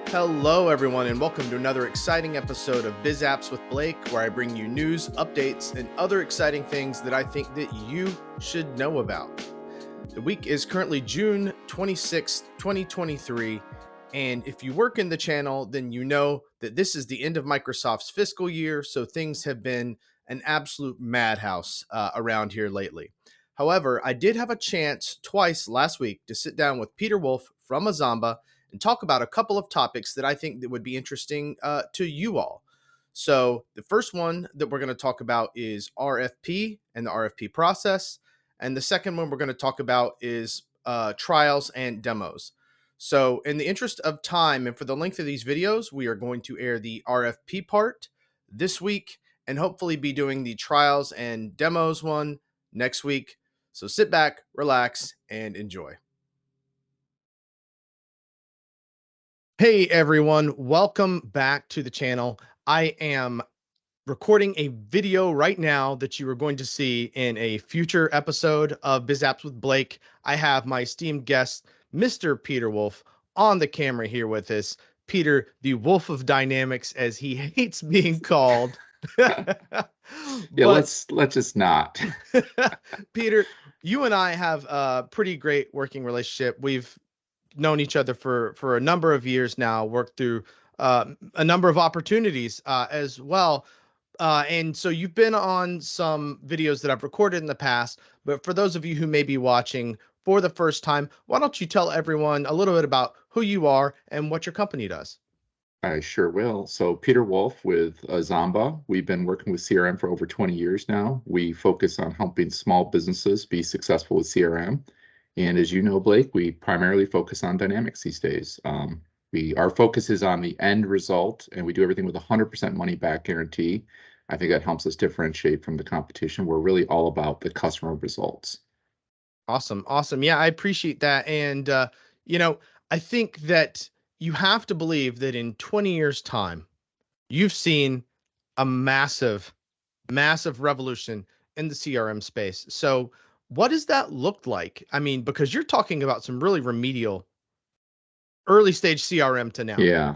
Hello, everyone, and welcome to another exciting episode of Biz Apps with Blake, where I bring you news, updates, and other exciting things that I think that you should know about. The week is currently June 26th, 2023, and if you work in the channel, then you know that this is the end of Microsoft's fiscal year, so things have been an absolute madhouse around here lately. However, I did have a chance twice last week to sit down with Peter Wolf from Azamba and talk about a couple of topics that I think that would be interesting to you all. So the first one that we're going to talk about is RFP and the RFP process. And the second one we're going to talk about is trials and demos. So in the interest of time and for the length of these videos, we are going to air the RFP part this week and hopefully be doing the trials and demos one next week. So sit back, relax, and enjoy. Hey everyone, welcome back to the channel. I am recording a video right now that you are going to see in a future episode of Biz Apps with Blake. I have my esteemed guest, Mr. Peter Wolf, on the camera here with us. Peter, the Wolf of Dynamics, as he hates being called. Yeah, let's just not. Peter, you and I have a pretty great working relationship. We've known each other for a number of years now, worked through a number of opportunities as well. And so you've been on some videos that I've recorded in the past, but for those of you who may be watching for the first time, why don't you tell everyone a little bit about who you are and what your company does? I sure will. So Peter Wolf with Azamba. We've been working with CRM for over 20 years now. We focus on helping small businesses be successful with CRM. And as you know, Blake, we primarily focus on dynamics these days. Our focus is on the end result, and we do everything with 100% money back guarantee. I think that helps us differentiate from the competition. We're really all about the customer results. Awesome. Yeah, I appreciate that. And, I think that you have to believe that in 20 years' time, you've seen a massive revolution in the CRM space. So, what does that look like? I mean, because you're talking about some really remedial early stage CRM to now. Yeah.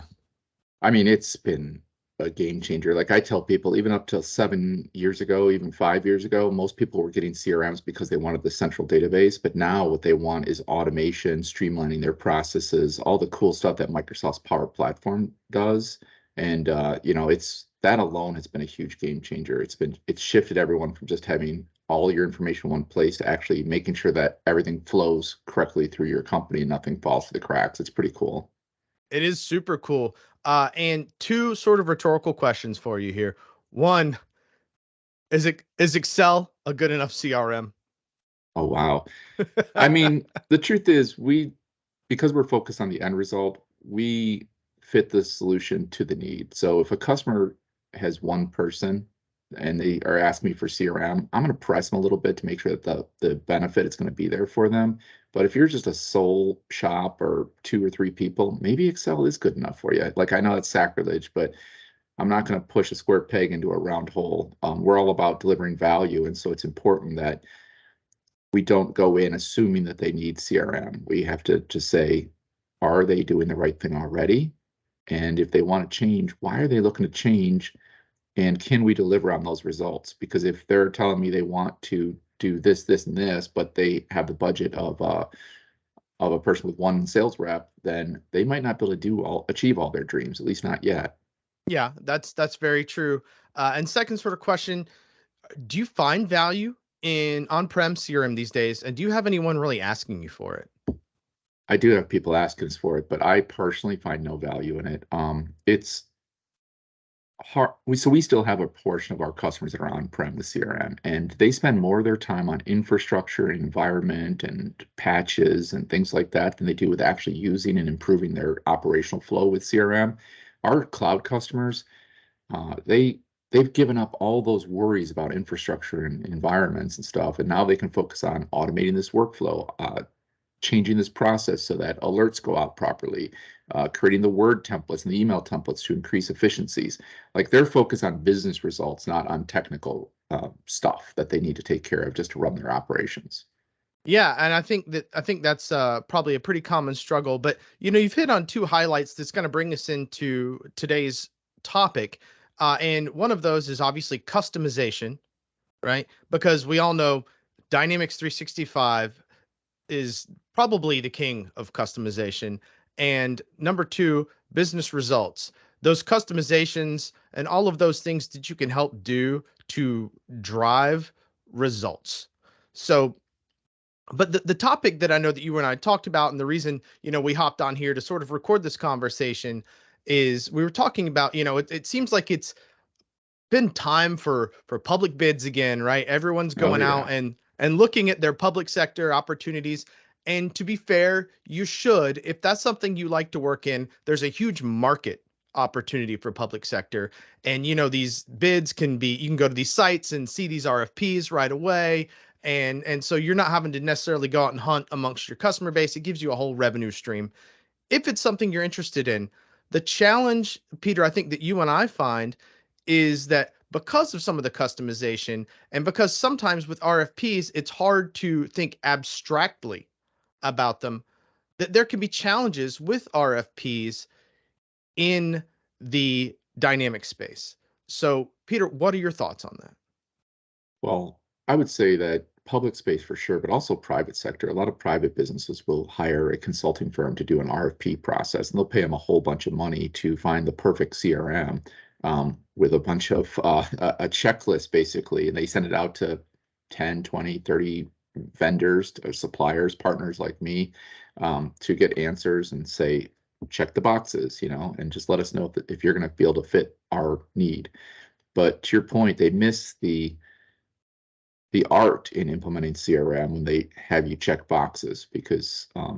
I mean, it's been a game changer. Like I tell people, even up till 7 years ago, even 5 years ago, most people were getting CRMs because they wanted the central database. But now what they want is automation, streamlining their processes, all the cool stuff that Microsoft's Power Platform does. And it's that alone has been a huge game changer. It's shifted everyone from just having all your information in one place to actually making sure that everything flows correctly through your company and nothing falls through the cracks. It's pretty cool. It is super cool. And two sort of rhetorical questions for you here. One, is Excel a good enough CRM? Oh, wow. I mean, the truth is because we're focused on the end result, we fit the solution to the need. So if a customer has one person and they are asking me for CRM, I'm going to press them a little bit to make sure that the benefit is going to be there for them. But if you're just a sole shop or 2 or 3 people, maybe Excel is good enough for you. Like I know it's sacrilege, but I'm not going to push a square peg into a round hole. We're all about delivering value, and so it's important that we don't go in assuming that they need CRM. We have to just say, are they doing the right thing already? And if they want to change, why are they looking to change? And can we deliver on those results? Because if they're telling me they want to do this, this, and this, but they have the budget of a person with one sales rep, then they might not be able to achieve all their dreams, at least not yet. Yeah, that's very true. And second sort of question, do you find value in on-prem CRM these days? And do you have anyone really asking you for it? I do have people asking us for it, but I personally find no value in it. It's hard. We still have a portion of our customers that are on-prem with CRM, and they spend more of their time on infrastructure and environment and patches and things like that than they do with actually using and improving their operational flow with CRM. Our cloud customers, they've given up all those worries about infrastructure and environments and stuff, and now they can focus on automating this workflow, changing this process so that alerts go out properly, creating the Word templates and the email templates to increase efficiencies. Like they're focused on business results, not on technical stuff that they need to take care of just to run their operations. Yeah, and I think that's probably a pretty common struggle. But you've hit on two highlights that's going to bring us into today's topic, and one of those is obviously customization, right? Because we all know Dynamics 365 is probably the king of customization, and number two, business results. Those customizations and all of those things that you can help do to drive results. So but the topic that I know that you and I talked about, and the reason we hopped on here to sort of record this conversation, is we were talking about it seems like it's been time for public bids again, right? Everyone's Oh going out yeah. and looking at their public sector opportunities. And to be fair, you should. If that's something you like to work in, there's a huge market opportunity for public sector. And these bids can be, you can go to these sites and see these RFPs right away. And so you're not having to necessarily go out and hunt amongst your customer base. It gives you a whole revenue stream if it's something you're interested in. The challenge, Peter, I think that you and I find is that because of some of the customization and because sometimes with RFPs, it's hard to think abstractly about them, that there can be challenges with RFPs in the dynamic space. So, Peter, what are your thoughts on that? Well, I would say that public space for sure, but also private sector. A lot of private businesses will hire a consulting firm to do an RFP process, and they'll pay them a whole bunch of money to find the perfect CRM with a bunch of a checklist basically, and they send it out to 10, 20, 30 vendors or suppliers, partners like me, to get answers and say, check the boxes, and just let us know if you're going to be able to fit our need. But to your point, they miss the art in implementing CRM when they have you check boxes because a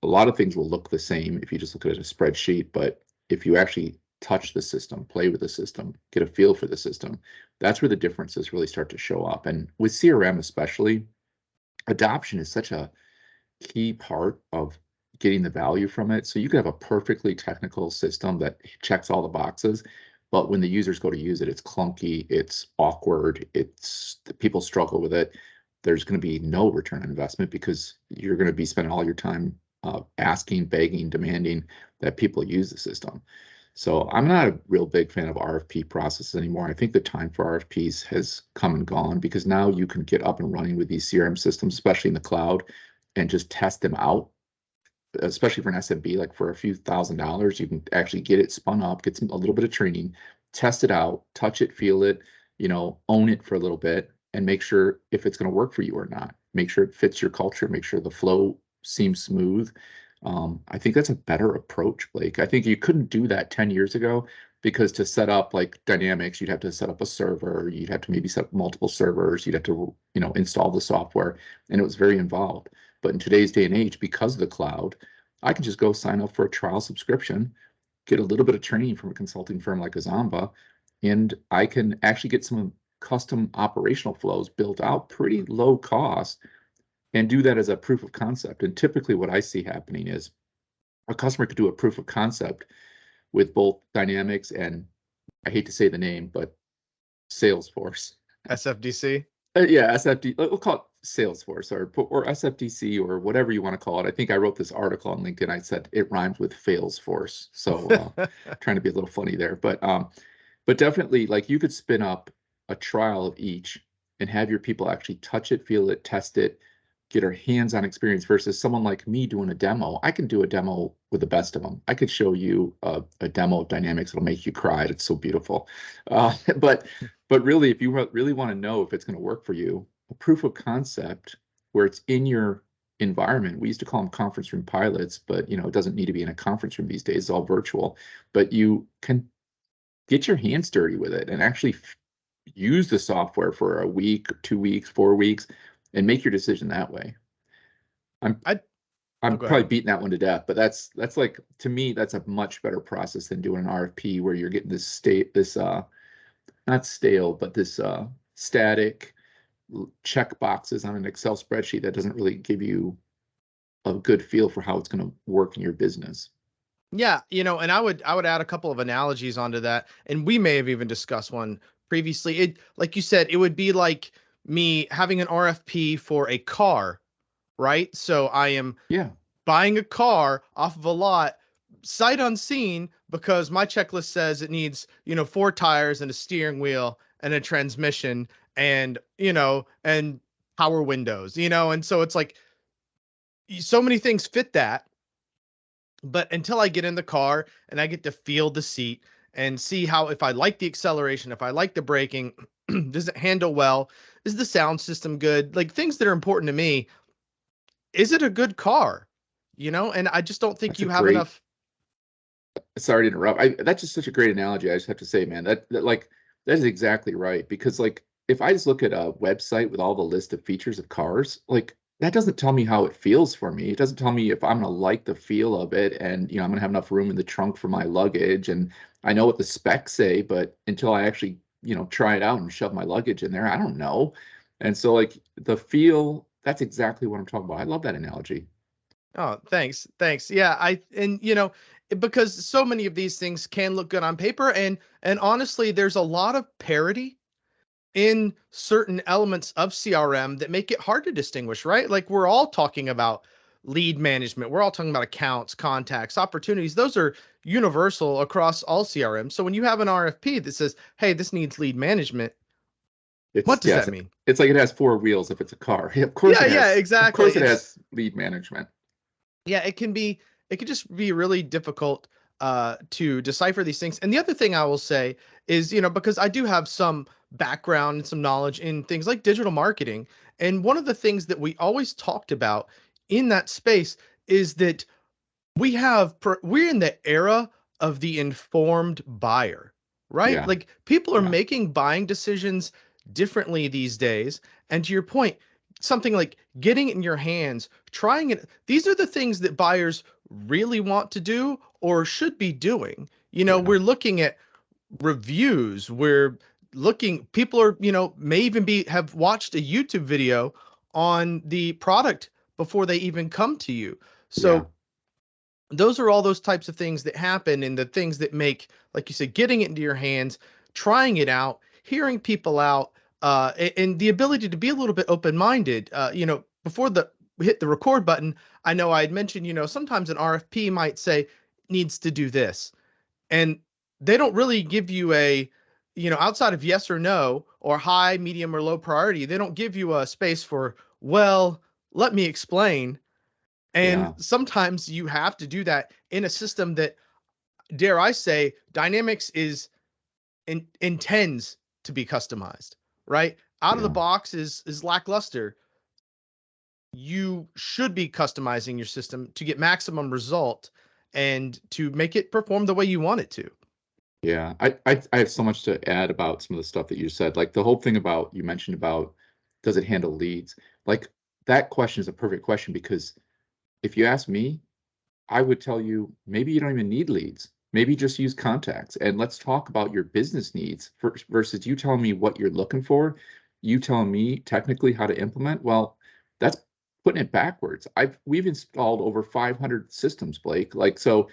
lot of things will look the same if you just look at a spreadsheet, but if you actually touch the system, play with the system, get a feel for the system, that's where the differences really start to show up. And with CRM especially, adoption is such a key part of getting the value from it. So you could have a perfectly technical system that checks all the boxes, but when the users go to use it, it's clunky, it's awkward, people struggle with it. There's going to be no return on investment because you're going to be spending all your time asking, begging, demanding that people use the system. So I'm not a real big fan of RFP processes anymore. I think the time for RFPs has come and gone because now you can get up and running with these CRM systems, especially in the cloud, and just test them out, especially for an SMB, like for a few $1,000s, you can actually get it spun up, get a little bit of training, test it out, touch it, feel it, own it for a little bit, and make sure if it's going to work for you or not. Make sure it fits your culture, make sure the flow seems smooth. I think that's a better approach, Blake. I think you couldn't do that 10 years ago because to set up like Dynamics, you'd have to set up a server, you'd have to maybe set up multiple servers, you'd have to, install the software, and it was very involved. But in today's day and age, because of the cloud, I can just go sign up for a trial subscription, get a little bit of training from a consulting firm like Azamba, and I can actually get some custom operational flows built out pretty low cost and do that as a proof of concept. And typically what I see happening is a customer could do a proof of concept with both Dynamics and, I hate to say the name, but Salesforce. SFDC? Yeah, SFD. We'll call it Salesforce or SFDC or whatever you want to call it. I think I wrote this article on LinkedIn. I said it rhymes with Failsforce, so trying to be a little funny there. But definitely, like you could spin up a trial of each and have your people actually touch it, feel it, test it, get our hands-on experience versus someone like me doing a demo. I can do a demo with the best of them. I could show you a demo of Dynamics. It'll make you cry. It's so beautiful. But really, if you really want to know if it's going to work for you, a proof of concept where it's in your environment. We used to call them conference room pilots, but it doesn't need to be in a conference room these days. It's all virtual. But you can get your hands dirty with it and actually use the software for a week, 2 weeks, 4 weeks, and make your decision that way. I'm I Oh, I'm go ahead. probably beating that one to death, but that's like, to me, that's a much better process than doing an RFP where you're getting this not stale, but this static check boxes on an Excel spreadsheet that doesn't really give you a good feel for how it's going to work in your business. Yeah, and I would add a couple of analogies onto that, and we may have even discussed one previously. It, like you said, it would be like me having an RFP for a car, right? So I am Yeah. buying a car off of a lot, sight unseen, because my checklist says it needs, 4 tires and a steering wheel and a transmission and, and power windows, and so it's like so many things fit that. But until I get in the car and I get to feel the seat and see how, if I like the acceleration, if I like the braking, does it handle well? Is the sound system good? Like things that are important to me. Is it a good car? And I just don't think That's a you have great enough. Sorry to interrupt. That's just such a great analogy. I just have to say, man, that like that is exactly right. Because like if I just look at a website with all the list of features of cars, like that doesn't tell me how it feels for me. It doesn't tell me if I'm gonna like the feel of it, and I'm gonna have enough room in the trunk for my luggage. And I know what the specs say, but until I actually try it out and shove my luggage in there, I don't know. And so like the feel, that's exactly what I'm talking about. I love that analogy. Oh, thanks. Thanks. Yeah, because so many of these things can look good on paper, and honestly, there's a lot of parity in certain elements of CRM that make it hard to distinguish, right? Like we're all talking about lead management. We're all talking about accounts, contacts, opportunities. Those are universal across all CRM. So when you have an RFP that says, "Hey, this needs lead management," what It's does that yes, mean? it's like it has four wheels if it's a car. Of course Yeah, it yeah, has. Of exactly. course it has lead management. Yeah, it can just be really difficult to decipher these things. And the other thing I will say is, because I do have some background and some knowledge in things like digital marketing, and one of the things that we always talked about in that space is that we're in the era of the informed buyer, right? Yeah, Like people are yeah, making buying decisions differently these days. And to your point, something like getting it in your hands, trying it, these are the things that buyers really want to do or should be doing. yeah, We're looking at reviews, we're looking, people are, may even have watched a YouTube video on the product before they even come to you. yeah, So those are all those types of things that happen, and the things that make, like you said, getting it into your hands, trying it out, hearing people out, and the ability to be a little bit open-minded. Before the hit the record button, I know I had mentioned, sometimes an RFP might say needs to do this, and they don't really give you outside of yes or no or high, medium, or low priority, they don't give you a space for, well, let me explain. And yeah, sometimes you have to do that in a system that, dare I say, Dynamics intends to be customized, right? Out of the yeah, box is lackluster. You should be customizing your system to get maximum result and to make it perform the way you want it to. yeah. I have so much to add about some of the stuff that you said. Like the whole thing about you mentioned about does it handle leads? Like that question is a perfect question because if you ask me, I would tell you maybe you don't even need leads. Maybe just use contacts and let's talk about your business needs versus you telling me what you're looking for, you telling me technically how to implement. Well, that's putting it backwards. We've installed over 500 systems, Blake. Like so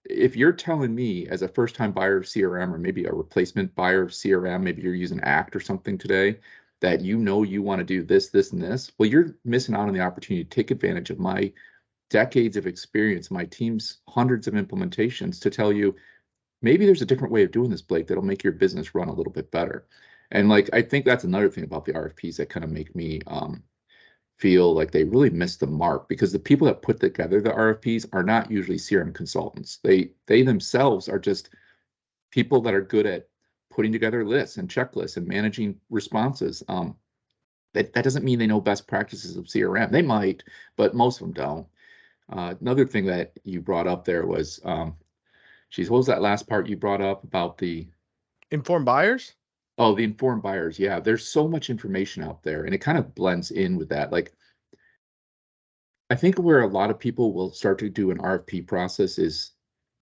if you're telling me as a first time buyer of CRM or maybe a replacement buyer of CRM, maybe you're using Act or something today, that you want to do this, this, and this, well, you're missing out on the opportunity to take advantage of my decades of experience, my team's hundreds of implementations to tell you maybe there's a different way of doing this, Blake, that'll make your business run a little bit better. And like I think that's another thing about the RFPs that kind of make me feel like they really missed the mark because the people that put together the RFPs are not usually CRM consultants. They themselves are just people that are good at putting together lists and checklists and managing responses. That doesn't mean they know best practices of CRM. They might, but most of them don't. Another thing that you brought up there was, geez, what was that last part you brought up about Informed buyers? the informed buyers? Yeah, there's so much information out there, and it kind of blends in with that. Like, I think where a lot of people will start to do an RFP process is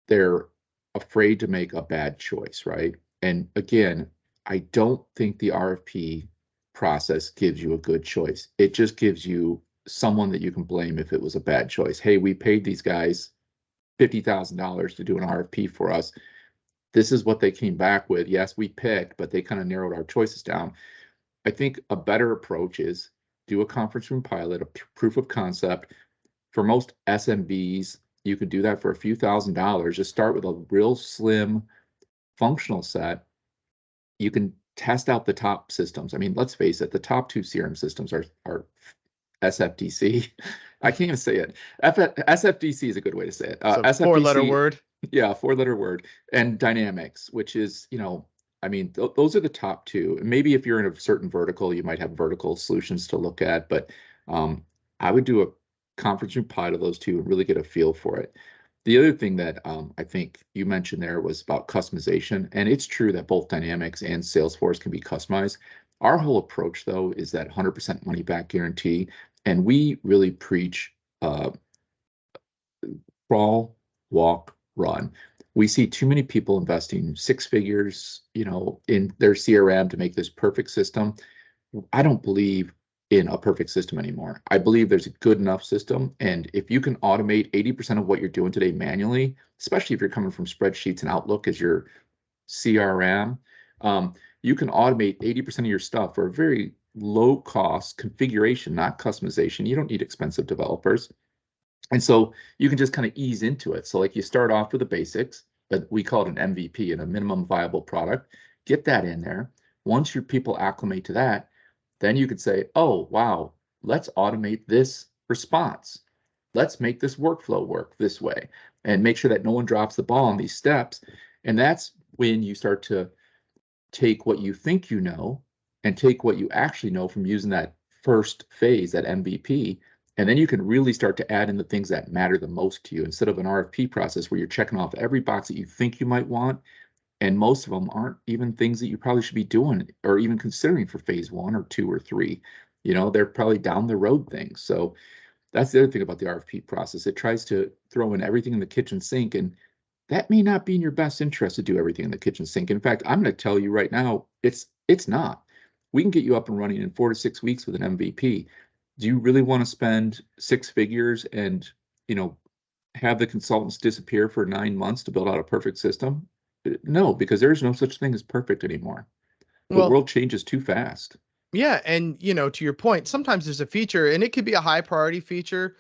they're afraid to make a bad choice, right? And again, I don't think the RFP process gives you a good choice. It just gives you someone that you can blame if it was a bad choice. Hey, we paid these guys $50,000 to do an RFP for us. This is what they came back with. Yes, we picked, but they kind of narrowed our choices down. I think a better approach is do a conference room pilot, a proof of concept. For most SMBs, you can do that for a few $1,000s. Just start with a real slim functional set. You can test out the top systems. I mean, let's face it, the top two CRM systems are SFDC. I can't even say it. SFDC is a good way to say it. So four-letter SFDC, word. yeah, four-letter word, and Dynamics, which is, I mean, those are the top two. Maybe if you're in a certain vertical, you might have vertical solutions to look at, but I would do a conference room pilot of those two and really get a feel for it. The other thing that I think you mentioned there was about customization, and it's true that both Dynamics and Salesforce can be customized. Our whole approach, though, is that 100% money back guarantee, and we really preach crawl, walk, run. We see too many people investing six figures, in their CRM to make this perfect system. I don't believe in a perfect system anymore. I believe there's a good enough system. And if you can automate 80% of what you're doing today manually, especially if you're coming from spreadsheets and Outlook as your CRM, you can automate 80% of your stuff for a very low cost configuration, not customization. You don't need expensive developers. And so you can just kind of ease into it. So like you start off with the basics, but we call it an MVP and a minimum viable product. Get that in there. Once your people acclimate to that, then you could say, oh, wow, let's automate this response. Let's make this workflow work this way and make sure that no one drops the ball on these steps. And that's when you start to take what you think you know and take what you actually know from using that first phase, that MVP, and then you can really start to add in the things that matter the most to you instead of an RFP process where you're checking off every box that you think you might want. And most of them aren't even things that you probably should be doing or even considering for phase 1 or 2 or 3. They're probably down the road things. So that's the other thing about the RFP process. It tries to throw in everything in the kitchen sink, and that may not be in your best interest to do everything in the kitchen sink. In fact, I'm going to tell you right now, it's not. We can get you up and running in 4 to 6 weeks with an MVP. Do you really want to spend six figures and, have the consultants disappear for 9 months to build out a perfect system? No, because there's no such thing as perfect anymore. The Well, world changes too fast. yeah, and to your point, sometimes there's a feature, and it could be a high priority feature,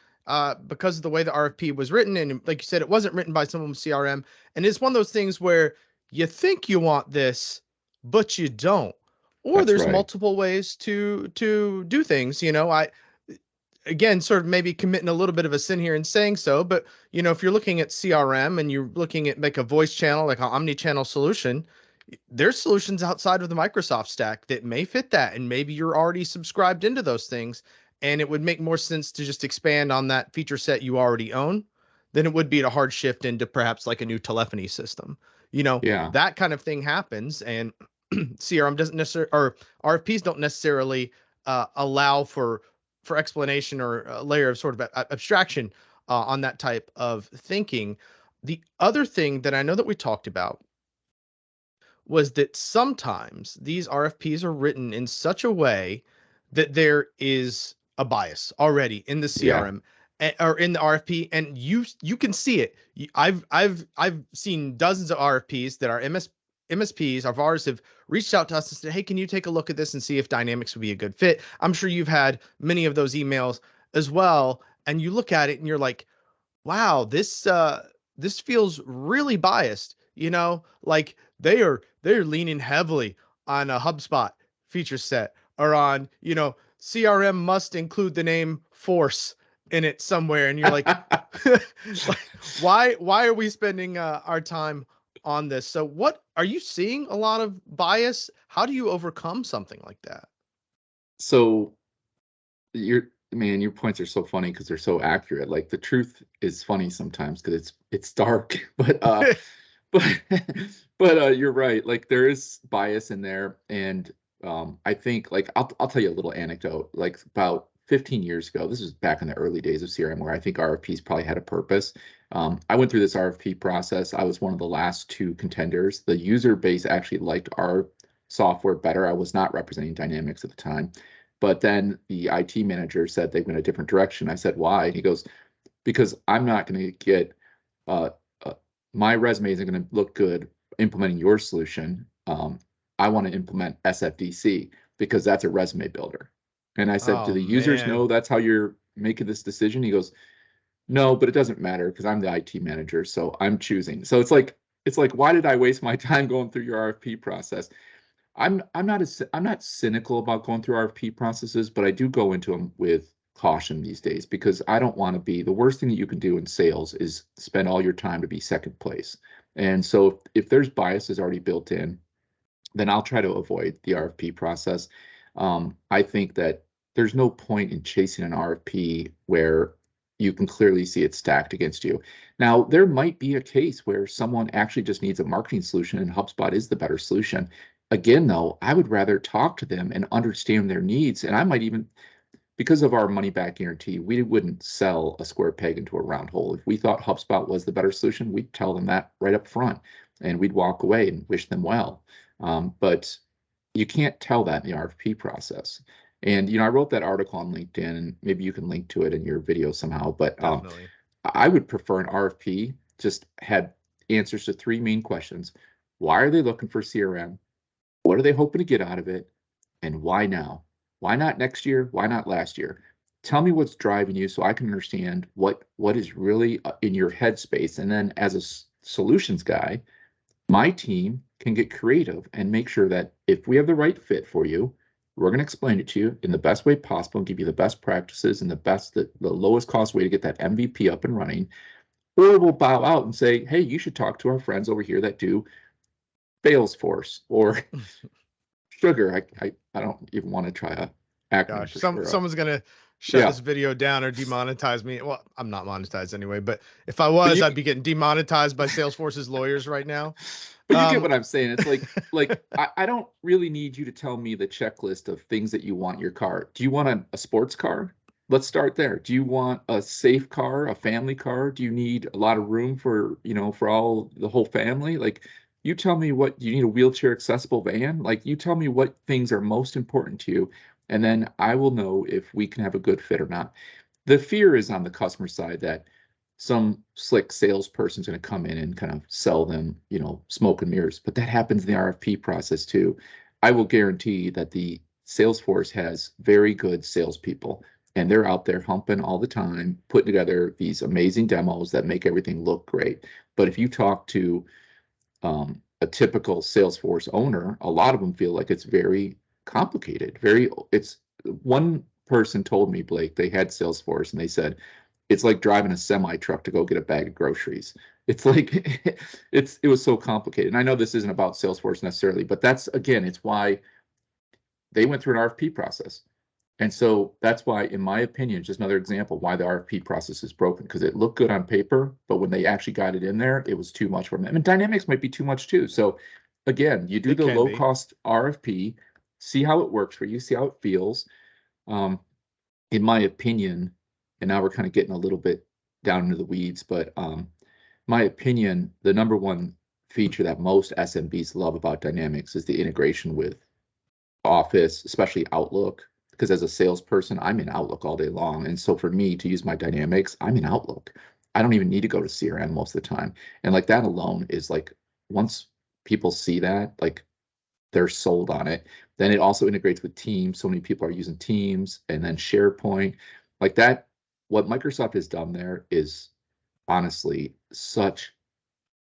because of the way the RFP was written, and like you said, it wasn't written by someone with CRM, and it's one of those things where you think you want this, but you don't, or That's there's right. multiple ways to do things. I again sort of maybe committing a little bit of a sin here in saying so, but if you're looking at CRM and you're looking at like a voice channel, like an omni-channel solution, there's solutions outside of the Microsoft stack that may fit that. And maybe you're already subscribed into those things. And it would make more sense to just expand on that feature set you already own than it would be to hard shift into perhaps like a new telephony system. Yeah. That kind of thing happens. And CRM doesn't necessarily, or RFPs don't necessarily allow for explanation or a layer of sort of abstraction on that type of thinking. The other thing that I know that we talked about was that sometimes these RFPs are written in such a way that there is a bias already in the Yeah. CRM or in the RFP, and you can see it. I've seen dozens of RFPs that our MSPs of ours have reached out to us and said, "Hey, can you take a look at this and see if Dynamics would be a good fit?" I'm sure you've had many of those emails as well, and you look at it and you're like, wow, this feels really biased, like they're leaning heavily on a HubSpot feature set or on, CRM must include the name force in it somewhere. And you're like, like, why are we spending our time on this? So what are you seeing a lot of bias? How do you overcome something like that? So your points are so funny because they're so accurate. Like the truth is funny sometimes because it's dark, but you're right. Like there is bias in there, and I think like I'll tell you a little anecdote. Like about 15 years ago, this was back in the early days of CRM, where I think RFPs probably had a purpose. I went through this RFP process. I was one of the last two contenders. The user base actually liked our software better. I was not representing Dynamics at the time. But then the IT manager said they went a different direction. I said, why? And he goes, because I'm not going to get, uh, uh, my resume isn't going to look good implementing your solution. I want to implement SFDC. because that's a resume builder. And I said, do Oh the users man. know that's how you're making this decision? He goes, no, but it doesn't matter because I'm the IT manager, so I'm choosing. So it's like, why did I waste my time going through your RFP process? I'm not cynical about going through RFP processes, but I do go into them with caution these days because I don't want to be the worst thing that you can do in sales is spend all your time to be second place. And so if there's biases already built in, then I'll try to avoid the RFP process. I think that there's no point in chasing an RFP where you can clearly see it stacked against you. Now, there might be a case where someone actually just needs a marketing solution and HubSpot is the better solution. Again, though, I would rather talk to them and understand their needs. And I might even, because of our money back guarantee, we wouldn't sell a square peg into a round hole. If we thought HubSpot was the better solution, we'd tell them that right up front and we'd walk away and wish them well. But you can't tell that in the RFP process. And I wrote that article on LinkedIn, and maybe you can link to it in your video somehow. But Definitely. I would prefer an RFP just had answers to three main questions: why are they looking for CRM? What are they hoping to get out of it? And why now? Why not next year? Why not last year? Tell me what's driving you so I can understand what is really in your headspace. And then as a solutions guy, my team can get creative and make sure that if we have the right fit for you, we're going to explain it to you in the best way possible and give you the best practices and the lowest cost way to get that MVP up and running. Or we'll bow out and say, hey, you should talk to our friends over here that do Salesforce or Sugar. I don't even want to try a acronym Gosh, for sure. someone's gonna shut Yeah, this video down or demonetize me. Well, I'm not monetized anyway, but if I but was, I'd be getting demonetized by Salesforce's lawyers right now. but you get Um, what I'm saying. It's like I don't really need you to tell me the checklist of things that you want in your car. Do you want a sports car? Let's start there. Do you want a safe car, a family car? Do you need a lot of room for, for all the whole family? Like, you tell me what do you need, a wheelchair accessible van? Like, you tell me what things are most important to you, and then I will know if we can have a good fit or not. The fear is on the customer side that some slick salesperson's going to come in and kind of sell them, smoke and mirrors. But that happens in the RFP process too. I will guarantee that the Salesforce has very good salespeople, and they're out there humping all the time, putting together these amazing demos that make everything look great. But if you talk to a typical Salesforce owner, a lot of them feel like it's very complicated. It's one person told me, Blake, they had Salesforce and they said it's like driving a semi truck to go get a bag of groceries. It's like it was so complicated. And I know this isn't about Salesforce necessarily, but that's again, it's why they went through an RFP process. And so that's why, in my opinion, just another example why the RFP process is broken, because it looked good on paper, but when they actually got it in there, it was too much for them. And Dynamics might be too much too. So again, you do it the can low be. cost RFP, see how it works for you, see how it feels. Um, in my opinion, and now we're kind of getting a little bit down into the weeds, but my opinion, the number one feature that most SMBs love about Dynamics is the integration with Office, especially Outlook, because as a salesperson, I'm in Outlook all day long. And so for me to use my Dynamics, I'm in Outlook. I don't even need to go to CRM most of the time. And like that alone is like, once people see that, like they're sold on it. Then it also integrates with Teams. So many people are using Teams and then SharePoint. Like that, what Microsoft has done there is honestly such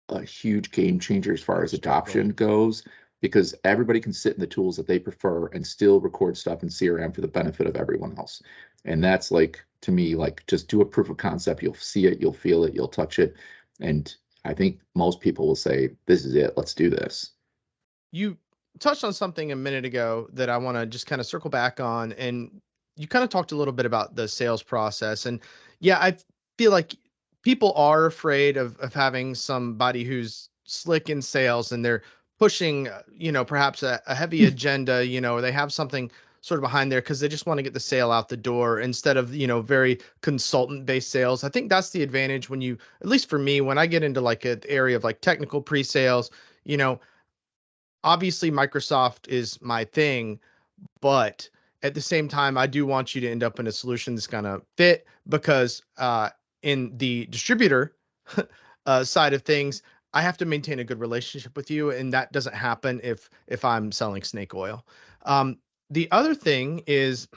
a huge game changer as far as Struggle. adoption goes, because everybody can sit in the tools that they prefer and still record stuff in CRM for the benefit of everyone else. And that's like, to me, like just do a proof of concept. You'll see it, you'll feel it, you'll touch it. And I think most people will say, this is it, let's do this. You touched on something a minute ago that I want to just kind of circle back on, and you kind of talked a little bit about the sales process. And yeah, I feel like people are afraid of having somebody who's slick in sales and they're pushing, perhaps a heavy agenda, or they have something sort of behind there because they just want to get the sale out the door instead of, very consultant based sales. I think that's the advantage when you, at least for me, when I get into like an area of like technical pre-sales, you know, obviously Microsoft is my thing, but at the same time, I do want you to end up in a solution that's gonna fit because in the distributor side of things, I have to maintain a good relationship with you, and that doesn't happen if I'm selling snake oil. Um, the other thing is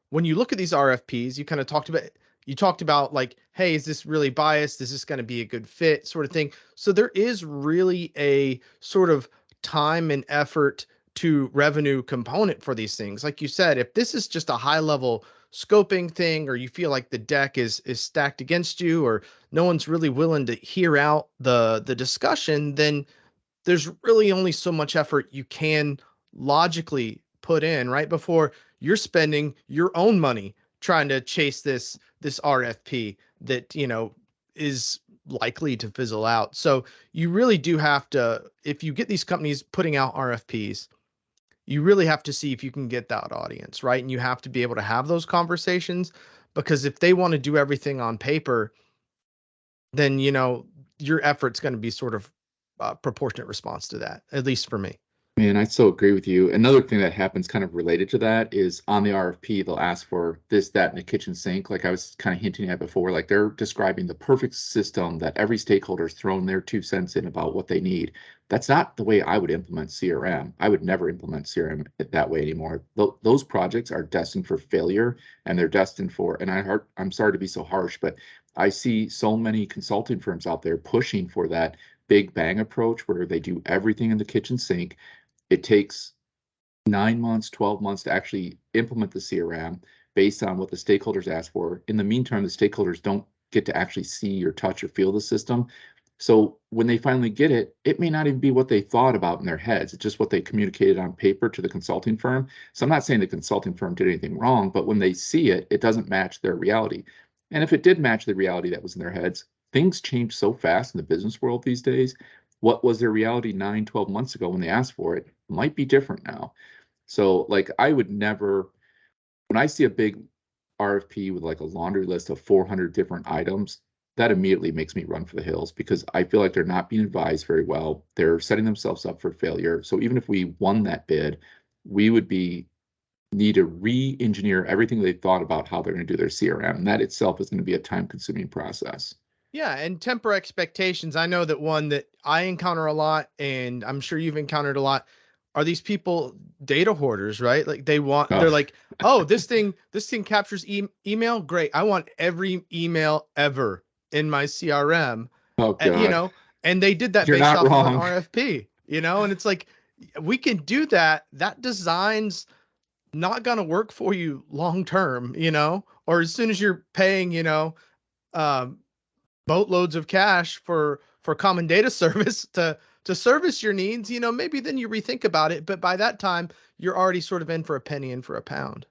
when you look at these RFPs, you talked about like, hey, is this really biased? Is this going to be a good fit sort of thing? So there is really a sort of time and effort to revenue component for these things. Like you said, if this is just a high level scoping thing, or you feel like the deck is stacked against you, or no one's really willing to hear out the discussion, then there's really only so much effort you can logically put in right before you're spending your own money trying to chase this RFP that, is likely to fizzle out. So you really do have to, if you get these companies putting out RFPs, you really have to see if you can get that audience, right? And you have to be able to have those conversations, because if they want to do everything on paper, then your effort's going to be sort of proportionate response to that, at least for me. Man, I so agree with you. Another thing that happens kind of related to that is on the RFP, they'll ask for this, that, and the kitchen sink. Like I was kind of hinting at before, like they're describing the perfect system that every stakeholder's thrown their 2 cents in about what they need. That's not the way I would implement CRM. I would never implement CRM that way anymore. Those projects are destined for failure, and they're destined for, and I'm sorry to be so harsh, but I see so many consulting firms out there pushing for that big bang approach where they do everything in the kitchen sink. It takes 9 months, 12 months to actually implement the CRM based on what the stakeholders ask for. In the meantime, the stakeholders don't get to actually see or touch or feel the system. So when they finally get it, it may not even be what they thought about in their heads. It's just what they communicated on paper to the consulting firm. So I'm not saying the consulting firm did anything wrong, but when they see it, it doesn't match their reality. And if it did match the reality that was in their heads, things change so fast in the business world these days. What was their reality 9, 12 months ago when they asked for it might be different now. So like I would never, when I see a big RFP with like a laundry list of 400 different items, that immediately makes me run for the hills because I feel like they're not being advised very well. They're setting themselves up for failure. So even if we won that bid, we would need to re-engineer everything they thought about how they're going to do their CRM. And that itself is going to be a time-consuming process. Yeah, and temper expectations. I know that one that I encounter a lot, and I'm sure you've encountered a lot, are these people data hoarders, right? Like they're Oh, like, oh, this thing captures email, great. I want every email ever in my CRM, oh God. and they did that You're based not off of an wrong. RFP, and it's like we can do that. That design's not gonna work for you long term, or as soon as you're paying, um, boatloads of cash for common data service to service your needs, maybe then you rethink about it. But by that time, you're already sort of in for a penny in for a pound.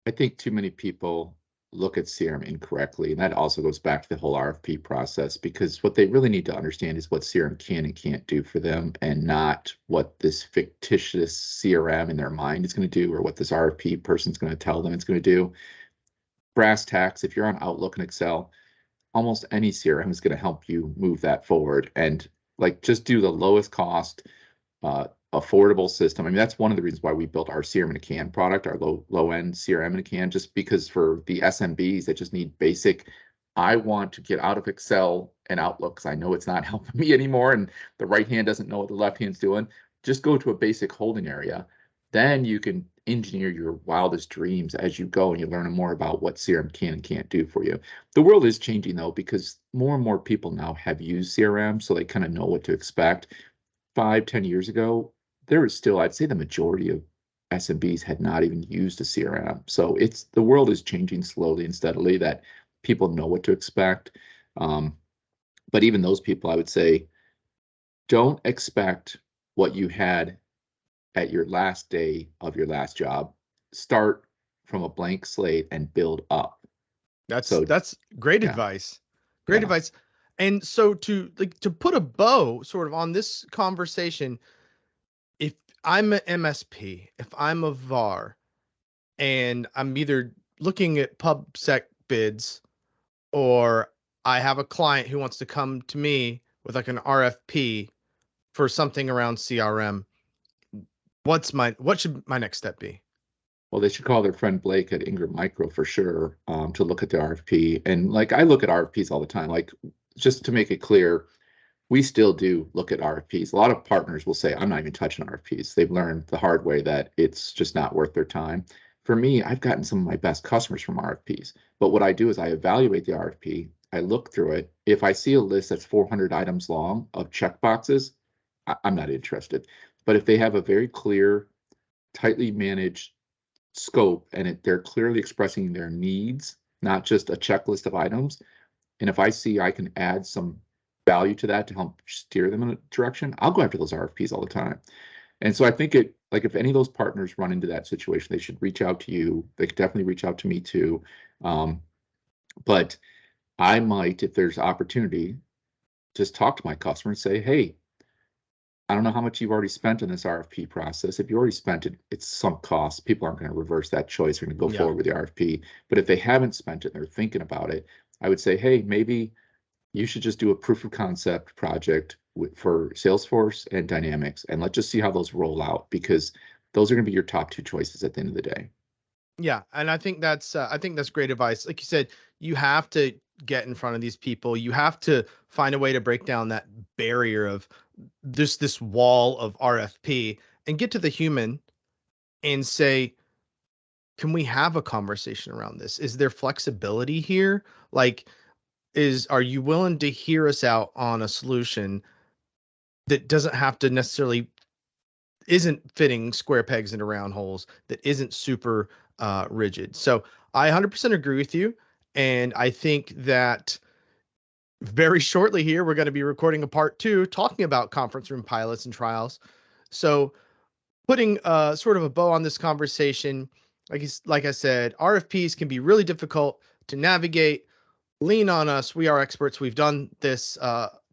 I think too many people look at CRM incorrectly, and that also goes back to the whole RFP process because what they really need to understand is what CRM can and can't do for them, and not what this fictitious CRM in their mind is going to do or what this RFP person's going to tell them it's going to do. Brass tacks, if you're on Outlook and Excel, almost any CRM is going to help you move that forward and like just do the lowest cost affordable system. I mean, that's one of the reasons why we built our CRM in a can product, our low end CRM in a can, just because for the SMBs that just need basic, I want to get out of Excel and Outlook because I know it's not helping me anymore and the right hand doesn't know what the left hand's doing. Just go to a basic holding area. Then you can engineer your wildest dreams as you go and you learn more about what CRM can and can't do for you. The world is changing though, because more and more people now have used CRM, so they kind of know what to expect. 5, 10 years ago, there was still, I'd say the majority of SMBs had not even used a CRM. So the world is changing slowly and steadily that people know what to expect. Um, but even those people, I would say, don't expect what you had at your last day of your last job. Start from a blank slate and build up. So That's great yeah, advice. Great yeah. advice. And so to put a bow sort of on this conversation, if I'm an MSP, if I'm a VAR, and I'm either looking at PubSec bids, or I have a client who wants to come to me with like an RFP for something around CRM, what should my next step be? Well, they should call their friend Blake at Ingram Micro for sure, to look at the RFP. And like I look at RFPs all the time. Like just to make it clear, we still do look at RFPs. A lot of partners will say, I'm not even touching RFPs. They've learned the hard way that it's just not worth their time. For me, I've gotten some of my best customers from RFPs. But what I do is I evaluate the RFP, I look through it. If I see a list that's 400 items long of checkboxes, I'm not interested. But if they have a very clear, tightly managed scope and they're clearly expressing their needs, not just a checklist of items, and if I see I can add some value to that to help steer them in a direction, I'll go after those RFPs all the time. And so I think like if any of those partners run into that situation, they should reach out to you. They could definitely reach out to me too. But I might, if there's opportunity, just talk to my customer and say, hey, I don't know how much you've already spent in this RFP process. If you already spent it, it's sunk cost. People aren't going to reverse that choice. They're going to go forward with the RFP. But if they haven't spent it and they're thinking about it, I would say, hey, maybe you should just do a proof of concept project for Salesforce and Dynamics, and let's just see how those roll out, because those are going to be your top two choices at the end of the day. Yeah, and I think that's great advice. Like you said, you have to get in front of these people. You have to find a way to break down that barrier of this wall of RFP and get to the human and say, can we have a conversation around this? Is there flexibility here? Like, are you willing to hear us out on a solution that doesn't have to necessarily isn't fitting square pegs into round holes, that isn't super rigid? So I 100% agree with you. And I think that very shortly here, we're going to be recording a part 2 talking about conference room pilots and trials. So putting sort of a bow on this conversation, like I said, RFPs can be really difficult to navigate. Lean on us. We are experts. We've done this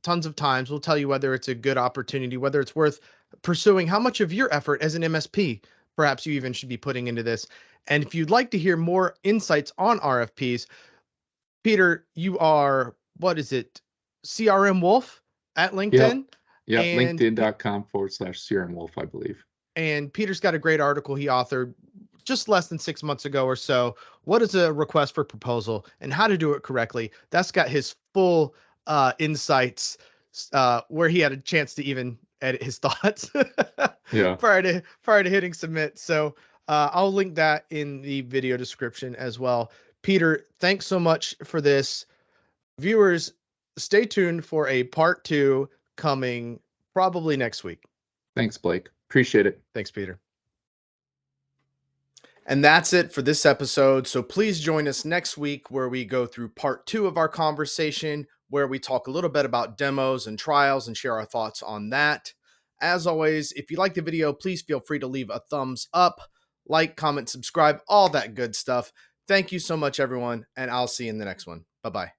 tons of times. We'll tell you whether it's a good opportunity, whether it's worth pursuing, how much of your effort as an MSP perhaps you even should be putting into this. And if you'd like to hear more insights on RFPs, Peter, you are, what is it, CRM Wolf at LinkedIn? Yeah, And linkedin.com/CRM Wolf, I believe. And Peter's got a great article he authored just less than 6 months ago or so. What is a request for proposal and how to do it correctly? That's got his full insights where he had a chance to even edit his thoughts Yeah. prior to hitting submit. So I'll link that in the video description as well. Peter, thanks so much for this. Viewers, stay tuned for a part 2 coming probably next week. Thanks, Blake. Appreciate it. Thanks, Peter. And that's it for this episode. So please join us next week where we go through part 2 of our conversation, where we talk a little bit about demos and trials and share our thoughts on that. As always, if you like the video, please feel free to leave a thumbs up, like, comment, subscribe, all that good stuff. Thank you so much, everyone, and I'll see you in the next one. Bye-bye.